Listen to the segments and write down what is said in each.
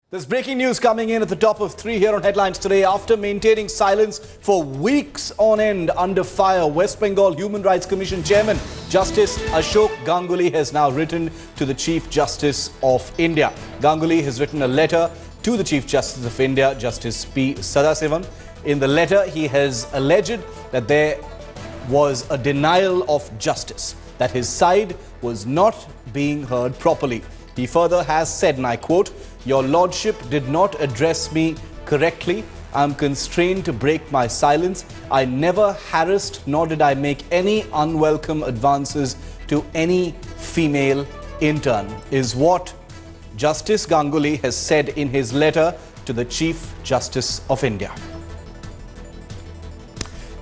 There's breaking news coming in at the top of 3 here on Headlines today. After maintaining silence for weeks on end under fire, West Bengal Human Rights Commission Chairman Justice Ashok Ganguly has now written to the Chief Justice of India. Ganguly has written a letter to the Chief Justice of India, Justice P. Sadasivam. In the letter, he has alleged that there was a denial of justice, that his side was not being heard properly. He further has said, and I quote, "Your Lordship did not address me correctly. I am constrained to break my silence. I never harassed nor did I make any unwelcome advances to any female intern," is what Justice Ganguly has said in his letter to the Chief Justice of India.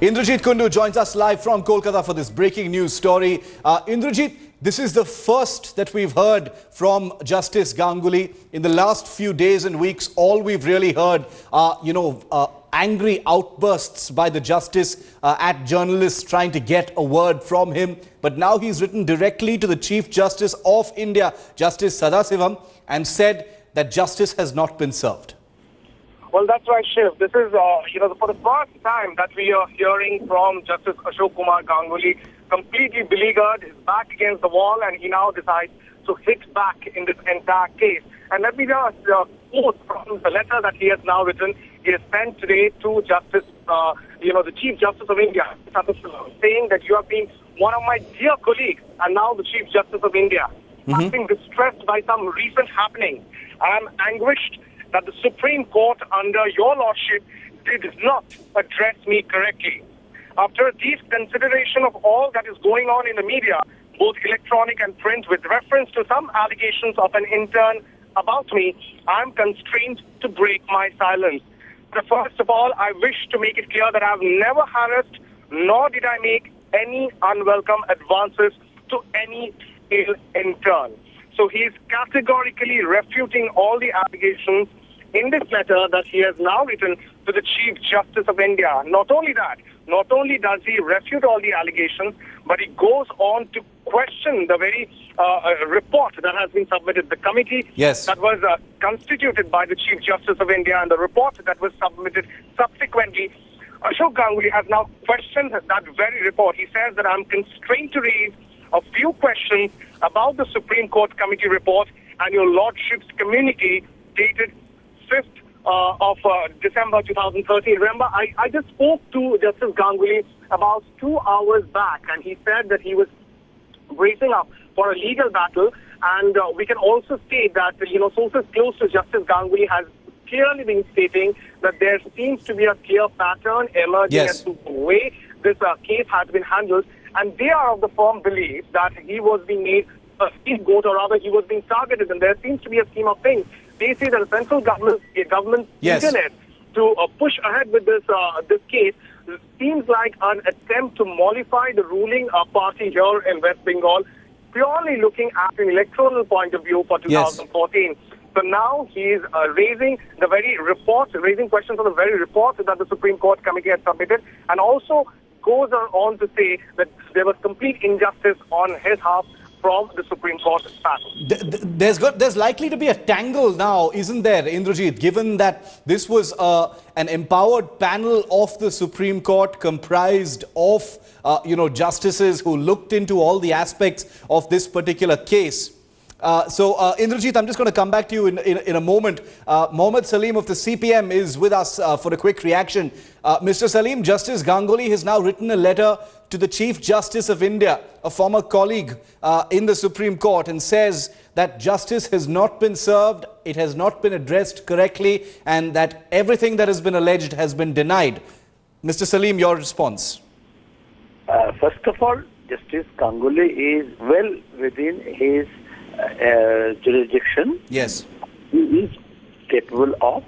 Indrajit Kundu joins us live from Kolkata for this breaking news story. Indrajit, this is the first that we've heard from Justice Ganguly. In the last few days and weeks, all we've really heard are, angry outbursts by the Justice at journalists trying to get a word from him. But now he's written directly to the Chief Justice of India, Justice Sadasivam, and said that justice has not been served. Well, that's right, Shiv. This is, for the first time that we are hearing from Justice Ashok Kumar Ganguly, completely beleaguered, his back against the wall, and he now decides to hit back in this entire case. And let me just quote from the letter that he has now written. He has sent today to Justice, the Chief Justice of India, saying that you have been one of my dear colleagues and now the Chief Justice of India. I've been distressed by some recent happenings. I am anguished that the Supreme Court under your Lordship did not address me correctly. After a deep consideration of all that is going on in the media, both electronic and print, with reference to some allegations of an intern about me, I am constrained to break my silence. But first of all, I wish to make it clear that I have never harassed, nor did I make any unwelcome advances to any ill intern. So he is categorically refuting all the allegations in this letter that he has now written to the Chief Justice of India. Not only that, not only does he refute all the allegations, but he goes on to question the very report that has been submitted, the committee that was constituted by the Chief Justice of India, and the report that was submitted subsequently. Ashok Ganguly has now questioned that very report. He says that I'm constrained to raise a few questions about the Supreme Court committee report and your Lordship's communique dated 5th of December 2013. Remember, I just spoke to Justice Ganguly about 2 hours back, and he said that he was bracing up for a legal battle. And we can also state that, sources close to Justice Ganguly has clearly been stating that there seems to be a clear pattern emerging as to the way this case has been handled. And they are of the firm belief that he was being made a scapegoat, or rather he was being targeted, and there seems to be a scheme of things. They say that the central government's eagerness to push ahead with this case seems like an attempt to mollify the ruling party here in West Bengal, purely looking at an electoral point of view for 2014. So now he is raising questions on the very report that the Supreme Court committee had submitted, and also goes on to say that there was complete injustice on his half from the Supreme Court panel. There's likely to be a tangle now, isn't there, Indrajit, given that this was an empowered panel of the Supreme Court comprised of, justices who looked into all the aspects of this particular case. Indrajit, I'm just going to come back to you in a moment. Mohammed Salim of the CPM is with us for a quick reaction. Mr. Salim, Justice Ganguly has now written a letter to the Chief Justice of India, a former colleague in the Supreme Court, and says that justice has not been served, it has not been addressed correctly, and that everything that has been alleged has been denied. Mr. Salim, your response. First of all, Justice Ganguly is well within his jurisdiction. Yes. He is capable of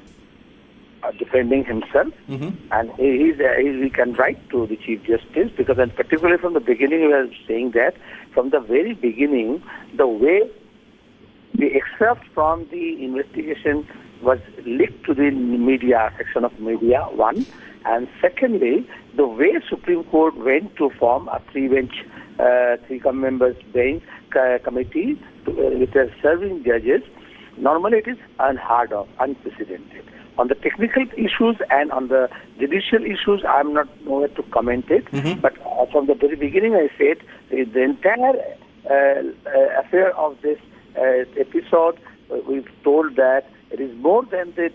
defending himself, and he can write to the Chief Justice, because, and particularly from the beginning, we are saying that from the very beginning, the way the excerpt from the investigation was leaked to the media, section of media, one, and secondly, the way Supreme Court went to form a three members bench committee with serving judges Normally it is unheard of, unprecedented. On the technical issues and on the judicial issues, I am not nowhere to comment it. But from the very beginning, I said the entire affair of this episode, we've told that it is more than the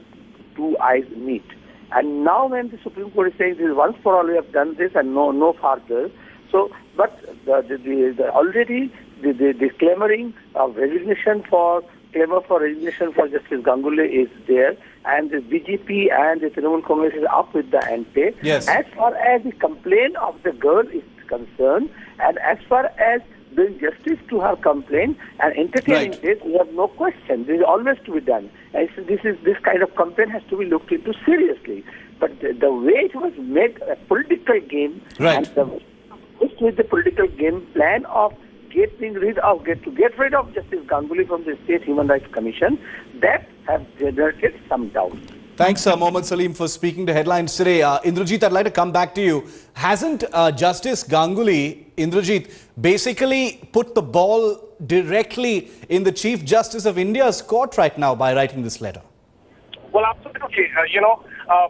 two eyes meet. And now when the Supreme Court is saying this once for all, we have done this and no further. So, but already the clamoring of resignation for resignation for Justice Ganguly is there, and the BJP and the Trinamool Congress is up with the ante. Yes. As far as the complaint of the girl is concerned, and as far as doing justice to her complaint and entertaining Right. this, we have no question. This is always to be done. And so this kind of complaint has to be looked into seriously. But the way it was made a political game, Right. and with the political game plan of to get rid of Justice Ganguly from the State Human Rights Commission, that have generated some doubts. Thanks, Mohammad Salim, for speaking to Headlines today. Indrajit, I'd like to come back to you. Hasn't Justice Ganguly, Indrajit, basically put the ball directly in the Chief Justice of India's court right now by writing this letter? Well, absolutely.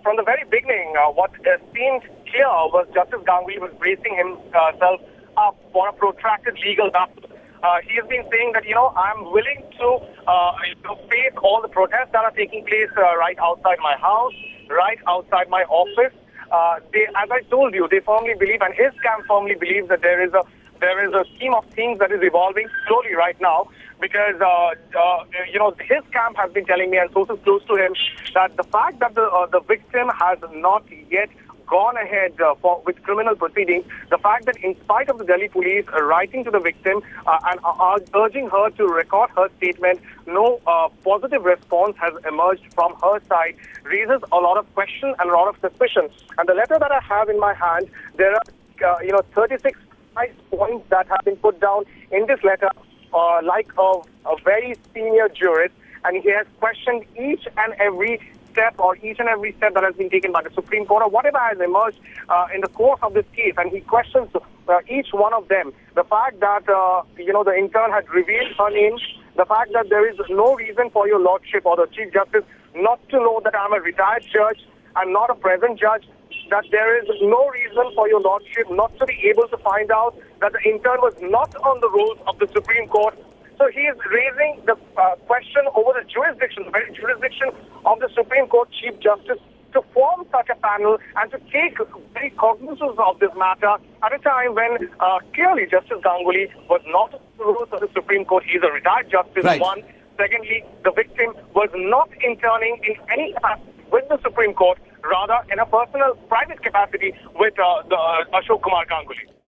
From the very beginning, what seemed clear was Justice Ganguly was bracing himself up for a protracted legal battle. He has been saying that, I'm willing to face all the protests that are taking place right outside my house, right outside my office. As I told you, they firmly believe, and his camp firmly believes, that there is a scheme of things that is evolving slowly right now, because his camp has been telling me, and sources close to him, that the fact that the victim has not yet gone ahead with criminal proceedings, the fact that in spite of the Delhi police writing to the victim and urging her to record her statement, no positive response has emerged from her side, raises a lot of question and a lot of suspicion. And the letter that I have in my hand, there are 36 points that have been put down in this letter, like a very senior jurist, and he has questioned each and every step that has been taken by the Supreme Court, or whatever has emerged in the course of this case, and he questions each one of them. The fact that the intern had revealed her name, the fact that there is no reason for your lordship or the Chief Justice not to know that I'm a retired judge and not a present judge, that there is no reason for your lordship not to be able to find out that the intern was not on the rolls of the Supreme Court. So he is raising the question over the jurisdiction, the very jurisdiction of the Supreme Court Chief Justice, to form such a panel and to take very cognizance of this matter at a time when clearly Justice Ganguly was not on the rules of the Supreme Court. He is a retired justice, Right. one. Secondly, the victim was not interning in any capacity with the Supreme Court, rather in a personal, private capacity with Ashok Kumar Ganguly.